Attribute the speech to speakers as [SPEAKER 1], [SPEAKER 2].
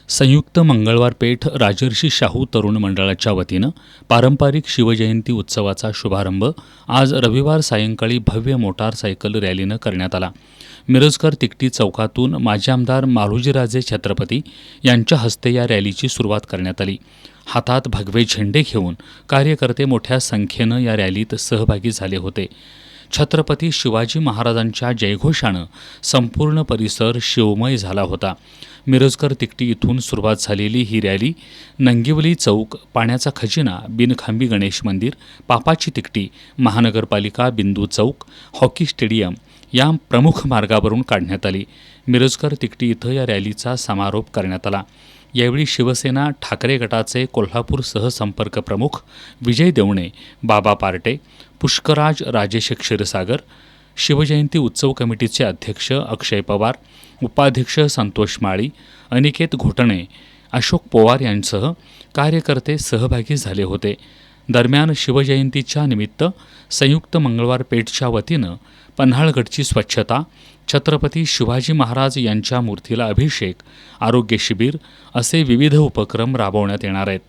[SPEAKER 1] संयुक्त मंगळवार पेठ राजर्षी शाहू तरुण मंडळाच्या वतीनं पारंपरिक शिवजयंती उत्सवाचा शुभारंभ आज रविवार सायंकाळी भव्य मोटारसायकल रॅलीनं करण्यात आला. मिरजकर तिकटी चौकातून माजी आमदार मालोजीराजे छत्रपती यांच्या हस्ते या रॅलीची सुरुवात करण्यात आली. हातात भगवे झेंडे घेऊन कार्यकर्ते मोठ्या संख्येनं या रॅलीत सहभागी झाले होते. छत्रपती शिवाजी महाराजांच्या जयघोषानं संपूर्ण परिसर शिवमय झाला होता. मिरजकर तिकटी इथून सुरुवात झालेली ही रॅली नंगिवली चौक, पाण्याचा खजिना, बिनखांबी गणेश मंदिर, पापाची तिकटी, महानगरपालिका, बिंदू चौक, हॉकी स्टेडियम या प्रमुख मार्गावरून काढण्यात आली. मिरजकर तिकटी इथं या रॅलीचा समारोप करण्यात आला. यावेळी शिवसेना ठाकरे गटाचे कोल्हापूर सहसंपर्क प्रमुख विजय देवणे, बाबा पार्टे, पुष्कराज राजेश क्षीरसागर, शिवजयंती उत्सव कमिटीचे अध्यक्ष अक्षय पवार, उपाध्यक्ष संतोष माळी, अनिकेत घोटणे, अशोक पवार यांसह कार्यकर्ते सहभागी झाले होते. दरम्यान शिवजयंतीच्या निमित्त संयुक्त मंगळवार पेठच्या वतीनं पन्हाळगडची स्वच्छता, छत्रपती शिवाजी महाराज यांच्या मूर्तीला अभिषेक, आरोग्य शिबिर असे विविध उपक्रम राबवण्यात येणार आहेत.